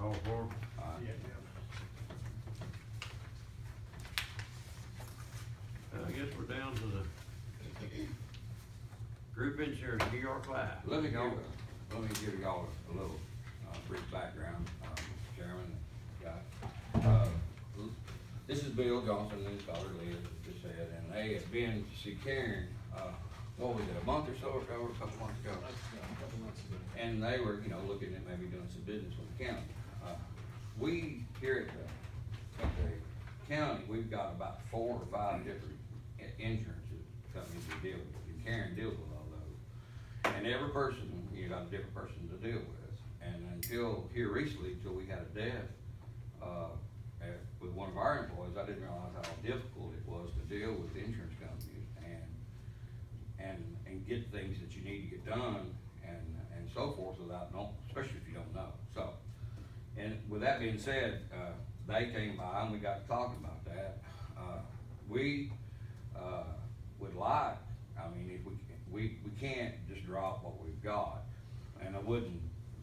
All four? Yeah. I guess we're down to the group insurance, New York Life. Let me give y'all a little, brief background, Mr. Chairman, guy. This is Bill Johnson and his daughter Liz, as just said, and they had been to see Karen, what was it, a month or so ago, or a couple months ago? And they were, looking at maybe doing some business with the county. We, here at the county, we've got about 4 or 5 different insurance companies we deal with, and Karen deals with all those. And every person, you got a different person to deal with. And until here recently, until we had a death, with one of our employees, I didn't realize how difficult it was to deal with insurance companies and get things that you need to get done and so forth without knowing, especially if you don't know. So, and with that being said, they came by and we got to talking about that. We would like, if we can't just drop what we've got, and I wouldn't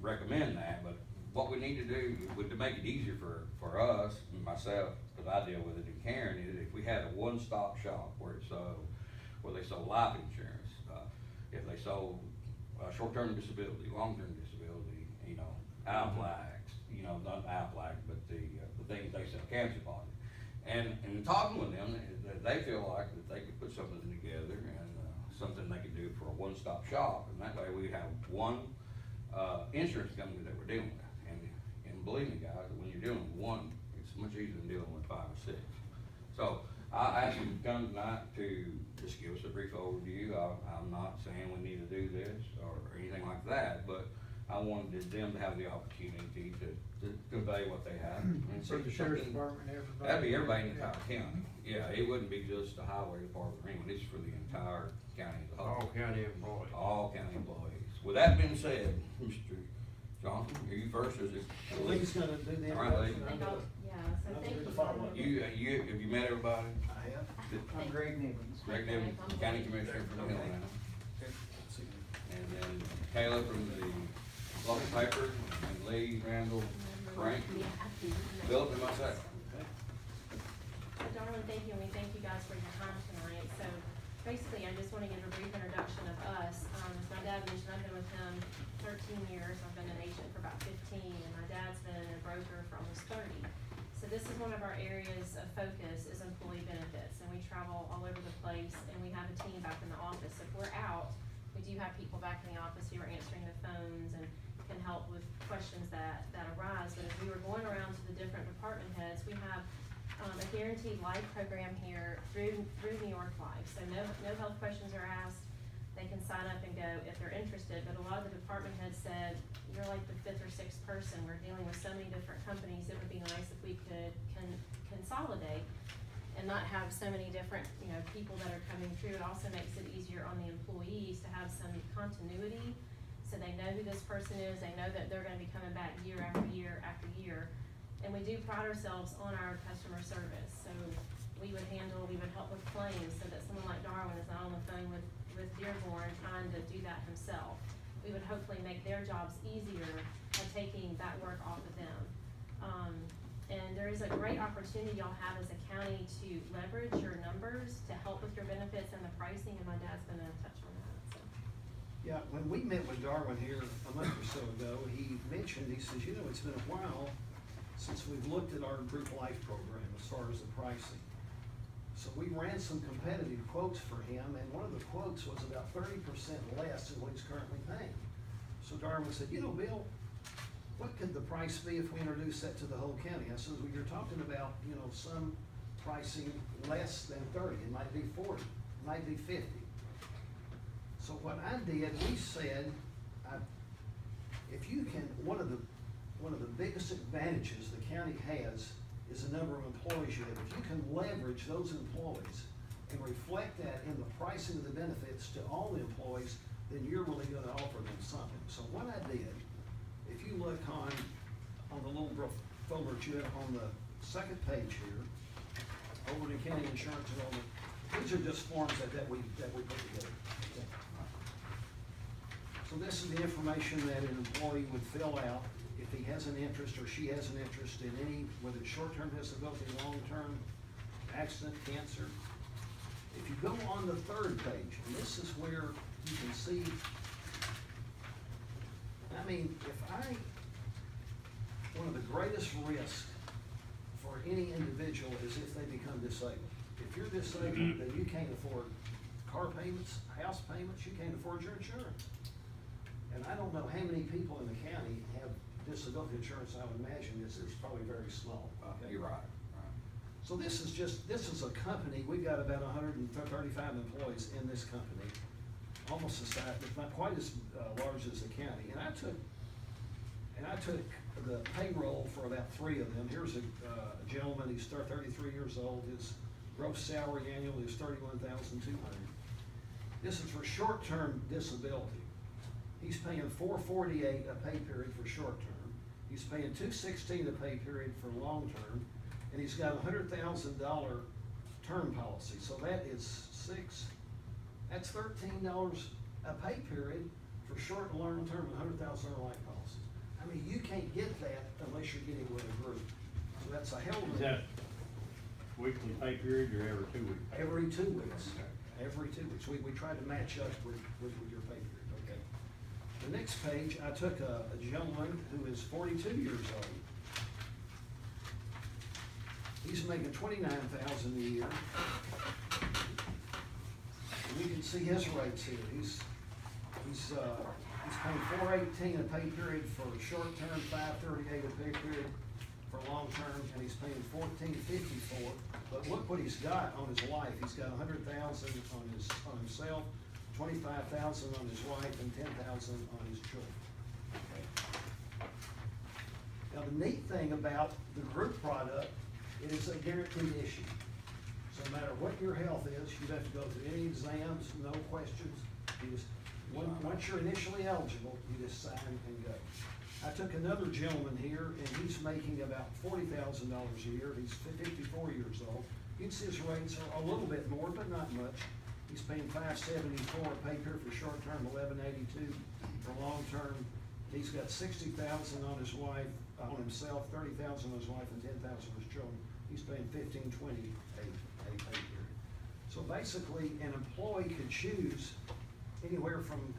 recommend that, but what we need to do to make it easier for us and myself, because I deal with it, and Karen, is if we had a one-stop shop where they sold life insurance, if they sold short-term disability, long-term disability, Aflacs, not Aflac, but the things they sell, cancer policy. And talking with them, they feel like that they could put something together and something they could do for a one-stop shop, and that way we have one insurance company that we're dealing with. And believe me, guys, when you're dealing with one, it's much easier than dealing with 5 or 6. So I asked them to come tonight to just give us a brief overview. I'm not saying we need to do this or anything like that, but I wanted them to have the opportunity to convey what they have. And So the sheriff's department, everybody? That'd be everybody in the entire county. Yeah, it wouldn't be just the highway department or anyone, it's for the entire county as a whole. All county employees. All county employees. With that being said, Mr. Johnson, are you first, or is it? Lee's gonna do the All right, Lee. introduction. So thank you. Have you met everybody? I have. I'm Greg Nivens. Greg Nivens, County Commissioner from the Hill now. And then Kayla from the local paper, and Lee, Randall, Frank, Philip, and myself. So Darwin, thank you, and we thank you guys for your time tonight. So basically, I just want to give a brief introduction of us. As my dad mentioned, I've been with him 13 years. I've been an agent for about 15, and my dad's been a broker for almost 30. So this is one of our areas of focus is employee benefits, and we travel all over the place, and we have a team back in the office. If we're out, we do have people back in the office who are answering the phones and can help with questions that arise. But as we were going around to the different department heads, we have a guaranteed life program here through New York Life. So no health questions are asked. They can sign up and go if they're interested. But a lot of the department heads said, you're like the 5th or 6th person. We're dealing with so many different companies. It would be nice if we could consolidate and not have so many different, people that are coming through. It also makes it easier on the employees to have some continuity, so they know who this person is. They know that they're going to be coming back year after year after year. And we do pride ourselves on our customer service. So we would help with claims, so that someone like Darwin is not on the phone with Dearborn trying to do that himself. We would hopefully make their jobs easier by taking that work off of them. And there is a great opportunity y'all have as a county to leverage your numbers to help with your benefits and the pricing, and my dad's gonna touch on that, so. Yeah, when we met with Darwin here a month or so ago, he mentioned, he says, it's been a while since we've looked at our group life program as far as the pricing. So we ran some competitive quotes for him, and one of the quotes was about 30% less than what he's currently paying. So Darwin said, Bill, what could the price be if we introduce that to the whole county? I said, well, you're talking about, some pricing less than 30. It might be 40, it might be 50. So what I did, we said, if you can, one of the biggest advantages the county has is the number of employees you have. If you can leverage those employees and reflect that in the pricing of the benefits to all the employees, then you're really going to offer them something. So what I did, if you look on the little folder that you have on the second page here, Overton County Insurance Enrollment, these are just forms that we put together. So this is the information that an employee would fill out if if he has an interest or she has an interest in any, whether it's short-term disability, long-term, accident, cancer. If you go on the third page, and this is where you can see, I mean, one of the greatest risks for any individual is if they become disabled. If you're disabled, then you can't afford car payments, house payments, you can't afford your insurance. And I don't know how many people in the county have disability insurance. I would imagine it's probably very small. Okay? You're right. So this is a company, we've got about 135 employees in this company, almost the size, but not quite as large as the county. And I took the payroll for about 3 of them. Here's a gentleman, he's 33 years old. His gross salary annually is $31,200. This is for short-term disability. He's paying $448 a pay period for short-term. He's paying $216 a pay period for long-term, and he's got a $100,000 term policy. So that is that's $13 a pay period for short and long-term and $100,000 life policies. I mean, you can't get that unless you're getting with a group. So that's a hell of a. Is that weekly pay period or every 2 weeks? Every 2 weeks. Every 2 weeks. We try to match up with your pay period, okay? The next page, I took a gentleman who is 42 years old. He's making $29,000 a year. And you can see his rates here. He's paying $418 a pay period for short term, $538 a pay period for long term, and he's paying $1454. But look what he's got on his life. He's got $100,000 on himself, $25,000 on his wife, and $10,000 on his children. Okay. Now the neat thing about the group product, it is a guaranteed issue. So no matter what your health is, you don't have to go through any exams, no questions. You just, once you're initially eligible, you just sign and go. I took another gentleman here, and he's making about $40,000 a year. He's 54 years old. You can see his rates are a little bit more, but not much. He's paying $574 a pay period for short term, $1182 for long term. He's got $60,000 on his wife, on himself, $30,000 on his wife, and $10,000 on his children. He's paying $1520 a pay period. So basically, an employee could choose anywhere from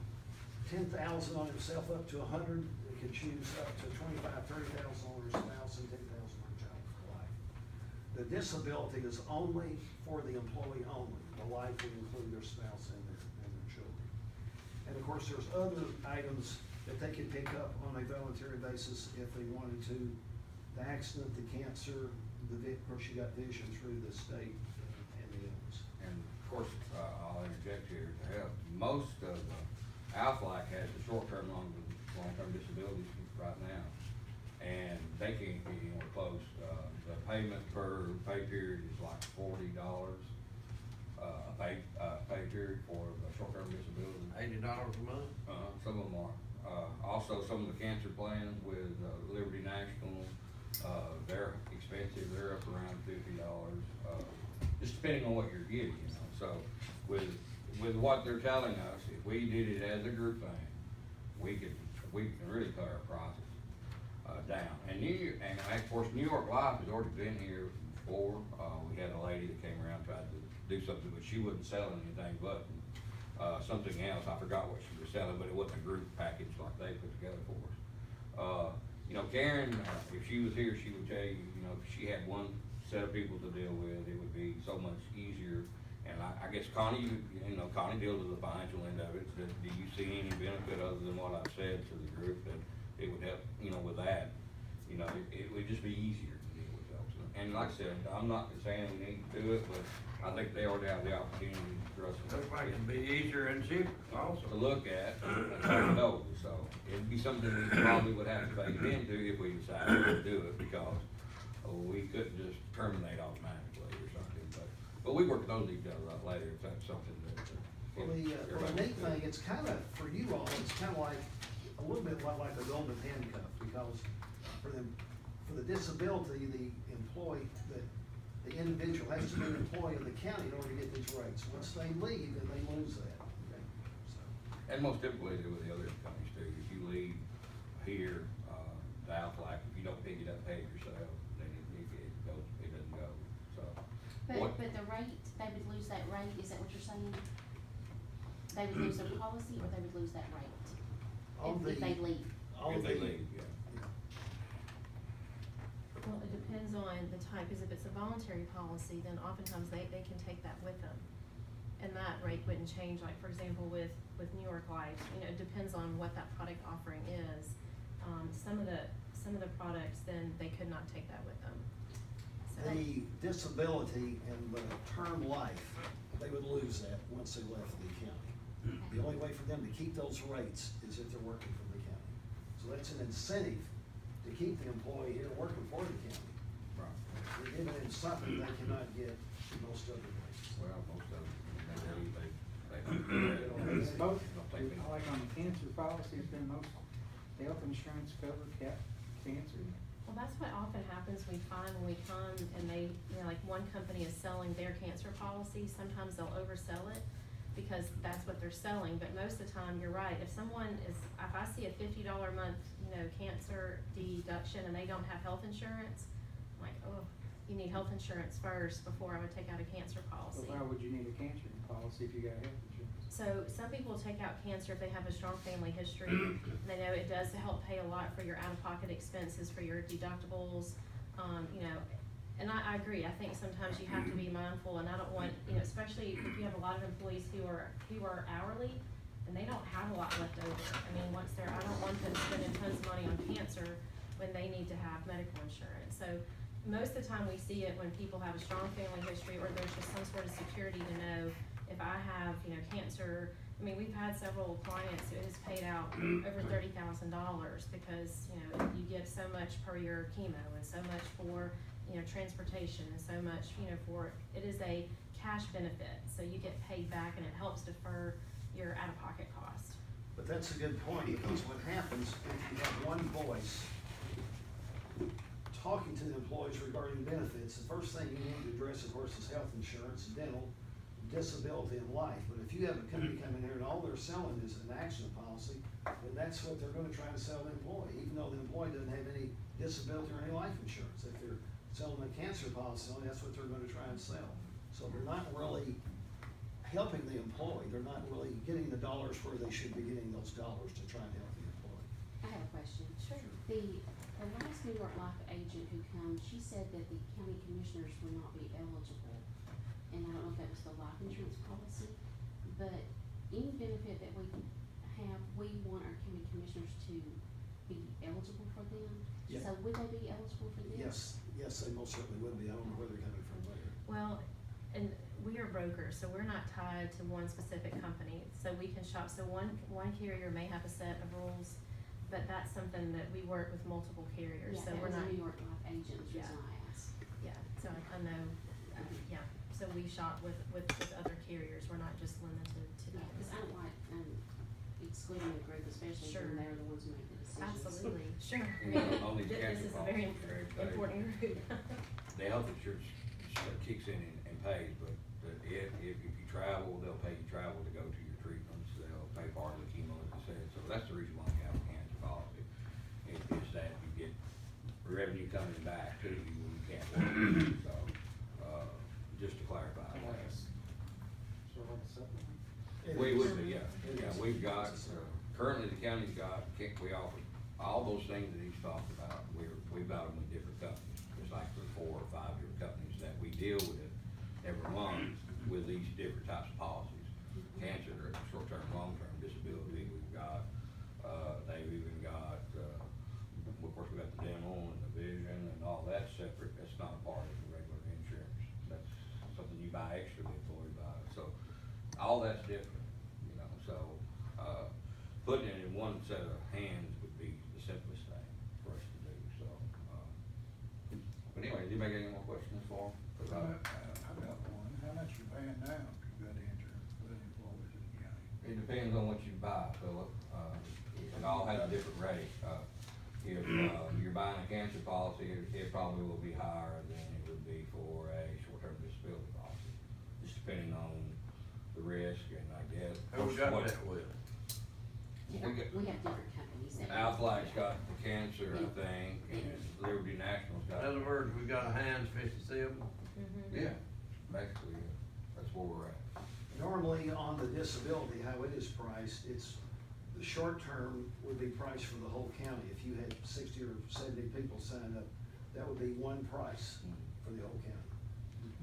$10,000 on himself up to $100,000. They could choose up to $25,000, $30,000 on their spouse and $10,000 on their child for life. The disability is only for the employee only. The life would include their spouse and their children. And of course, there's other items that they could pick up on a voluntary basis if they wanted to. The accident, the cancer, of course you got vision through the state and the illness. And of course, I'll interject here to help. Most of Aflac has the short-term, long-term disabilities right now. And they can't get anywhere close. The payment per pay period is like $40 a pay period for the short-term disability. $80 a month? Some of them are. Also, some of the cancer plans with Liberty National, they're expensive. They're up around $50, just depending on what you're getting, you know. So with what they're telling us, if we did it as a group thing, we can really cut our prices down. And of course, New York Life has already been here before. We had a lady that came around, tried to do something, but she wasn't selling anything but something else. I forgot what she was selling, but it wasn't a group package like they put together for us. You know, Karen, if she was here, she would tell you, you know, if she had one set of people to deal with, it would be so much easier. And I guess Connie, Connie deals with the financial end of it. Do you see any benefit other than what I've said to the group that it would help, with that? It would just be easier to deal with those. And like I said, I'm not saying we need to do it, but I think they already have the opportunity for us Looks like it'd be easier and cheaper also. to look at and take note. So it'd be something we probably would have to phase into if we decided to do it, because we couldn't just terminate automatically or something. But we work those details out later if that's something that. Well, the neat thing, it's kind of, for you all, it's kind of like, a little bit like a golden handcuff, because for the disability, the employee, the individual has to be an employee of the county in order to get these rates. Once they leave, then they lose that. Okay? So. And most typically do with the other companies too. If you leave here, Aflac, if you don't pick it up, pay it yourself, then it goes, it doesn't go, so. What- But the rate, they would lose that rate, is that what you're saying? They would lose their policy, or they would lose that rate? If they leave? If they leave, yeah. Well, it depends on the type, because if it's a voluntary policy, then oftentimes they can take that with them. And that rate wouldn't change, like, for example, with New York Life, you know, it depends on what that product offering is. Some of the products, then they could not take that with them. So, The disability and the term life, they would lose that once they left the county. The only way for them to keep those rates is if they're working for the county. So that's an incentive to keep the employee here working for the county. Right. They're giving them something they cannot get in most other places. Well, most of them, they It's both, don't take it. like on the cancer policy, it's been most health insurance cover cancer. well, that's what often happens, we find when we come and they, you know, like one company is selling their cancer policy, sometimes they'll oversell it because that's what they're selling, but most of the time, you're right, if I see a $50 a month, you know, cancer deduction and they don't have health insurance, I'm like, oh, you need health insurance first before I would take out a cancer policy. But why would you need a cancer policy if you got health insurance? So some people take out cancer if they have a strong family history. They know it does help pay a lot for your out-of-pocket expenses, for your deductibles, you know. And I agree, I think sometimes you have to be mindful, and I don't want, you know, especially if you have a lot of employees who are hourly, and they don't have a lot left over. I mean, I don't want them spending tons of money on cancer when they need to have medical insurance. So most of the time we see it when people have a strong family history, or there's just some sort of security to know if I have, you know, cancer. I mean, we've had several clients who has paid out over $30,000 because, you know, you get so much per your chemo and so much for, you know, transportation and so much, you know, it is a cash benefit. So you get paid back and it helps defer your out-of-pocket cost. But that's a good point, because what happens if you have one voice talking to the employees regarding benefits, the first thing you need to address, of course, is health insurance, dental, disability, and life. But if you have a company come in here and all they're selling is an accident policy, then that's what they're gonna try to sell the employee, even though the employee doesn't have any disability or any life insurance. If they're selling a cancer policy, that's what they're gonna try and sell. So they're not really helping the employee, they're not really getting the dollars where they should be getting those dollars to try and help the employee. I have a question. Sure. The last New York Life agent who comes, she said that the county commissioners would not be eligible. And I don't know if that was the life insurance policy, but any benefit that we have, we want our county commissioners to be eligible for them. Yeah. So would they be eligible for this? Yes, they most certainly would be. I don't know where they're coming from later. Well, and we are brokers, so we're not tied to one specific company, so we can shop, so one carrier may have a set of rules, but that's something that we work with multiple carriers, Yeah, so that we're was not. a New York Life agent, is the Yeah. reason I asked. Yeah, so I know, yeah, so we shop with other carriers, we're not just limited to Yeah, that. because I don't like, excluding a group, especially Sure. when they're the ones who make the decisions. Absolutely, sure. You know, on these This cancer is a very policies, they- important group. The health insurance kicks in and pays, but if you travel, they'll pay you travel to go to your treatments, they'll pay part of the chemo, as I said, so that's the reason why we have a cancer policy. Is that you get revenue coming back to you when you can't work, so, just to clarify. Sort of a supplement. We would be, yeah, It yeah, is. we've got, currently the county's got, we offer all those things that he's talked about, we've got them with different companies. There's like 4 or 5 different companies that we deal with every month with these different types of policies. Cancer, short-term, long-term disability, we've got, they've even got, of course, we got the dental and the vision and all that separate, that's not a part of the regular insurance. That's something you buy extra, the employee buys, so all that's different, you know, so, putting it in one set of hands would be the simplest thing for us to do, so, but anyway, do you make any more questions for him? 'Cause I've got one. How much you paying now if you've got insurance for the employees of the county? It depends on what you buy, Philip, it all has a different rate, if, you're buying a cancer policy, it probably will be higher than it would be for a short-term disability policy, just depending on the risk and I guess. Who we got what- that with? we have different companies that. Aflac's got the cancer, I think, and Liberty National's In got. other words, we got a Heinz 57. Yeah, basically, yeah. That's where we're at. Normally, on the disability, how it is priced, it's, the short term would be priced for the whole county. If you had 60 or 70 people sign up, that would be one price for the whole county,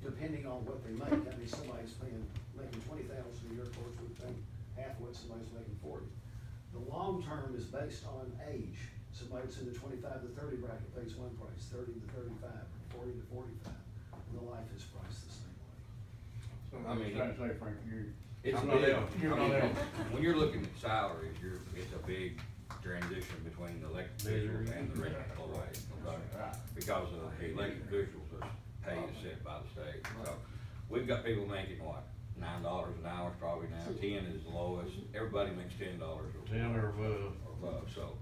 depending on what they make. I mean, somebody's making 20,000 a year, of course, would pay half what somebody's making 40. The long term is based on age. Somebody that's in the 25 to 30 bracket pays one price, 30 to 35, 40 to 45. And the life is priced the same way. So I mean, trying to say, Frank, you. It's I'm a not big, else. You're I not mean, else. when you're looking at salaries, it's a big transition between the elected officials and the regular employees, okay? Because of the elected officials, their pay is set by the state, so, we've got people making what, $9 an hour probably now, 10 is the lowest, everybody makes $10 or 10 or above. so,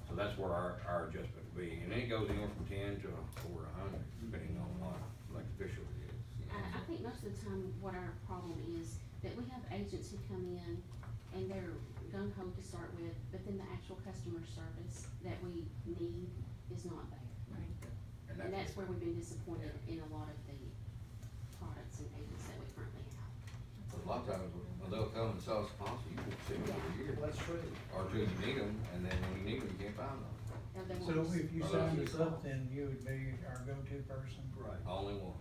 so that's where our adjustment will be, and then it goes anywhere from 10 to over 100, depending on what elected official it is. you know, I so. think most of the time what our problem is that we have agents who come in and they're gung ho to start with, but then the actual customer service that we need is not there. And that's where we've been disappointed in a lot of the products and agents that we currently have. A lot of times, when they'll come and sell us a policy, you can see them for a year, That's true. or two, you need them, and then when you need them, you can't find them. Now, they So want us- if you signed us up, then you would be our go-to person? Right. Only one.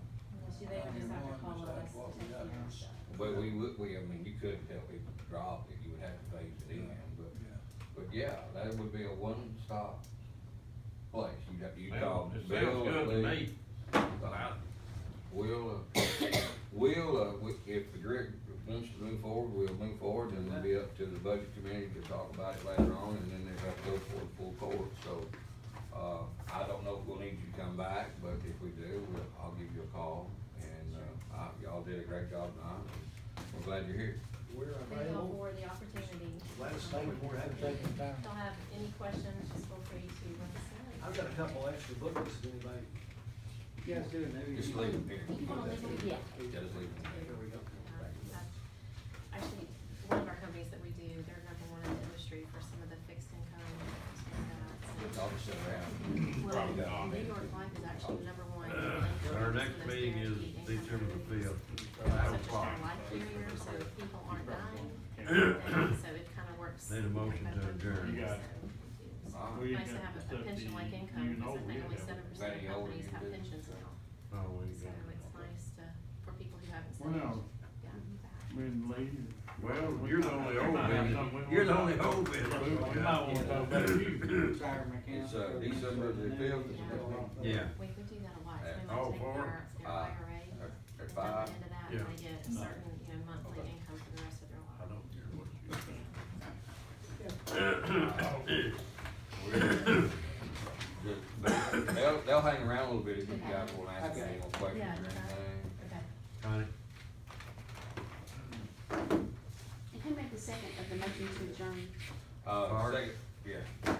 So they would just have to call us to take care of stuff. But I mean, you could tell people to drop it, you would have to phase it in, but yeah, that would be a one-stop place. You call It Bill sounds or good to Lee. me. If the group wants to move forward, we'll move forward, and it'll be up to the budget committee to talk about it later on, and then they'll have to go for it full court, so. I don't know if we'll need you to come back, but if we do, I'll give you a call, and, y'all did a great job tonight, and we're glad you're here. We're Thank y'all available. for the opportunity. Let us know when we're having Taking If time. y'all have any questions, just feel free to let us know. I've got a couple extra booklets if anybody. You guys do it, maybe. Just leave them here. You wanna leave them? Yeah. Just leave them here. There we go. Actually, one of our companies that we do, they're number one in the industry for some of the fixed income. I'll just sit around. Well, Probably got- New York Life is actually number one. Our next meeting is December the 5th. Such a strong life carrier, so if people aren't dying, and so it kind of works. Need a motion to adjourn. You got it. All It's right. nice to have a pension-like income, because I think only 7% of companies have pensions now. Oh, we So got it's nice to, for people who haven't Well, saved. now, gotten back. when Lee. Well, you're the only old business. You're the only old business. We might wanna talk about you. Tire mechanic. It's, December the 5th is the next meeting. Yeah. We do that a lot, so At we all might take four? their IRA, At and dump 5. it into that, Yeah. and they get a certain, monthly income for the rest of their I life. don't care what you They'll hang around a little bit if you guys will ask any more questions or Yeah, anything. Okay. Connie? And who made the second of the motion to adjourn? Second, yeah.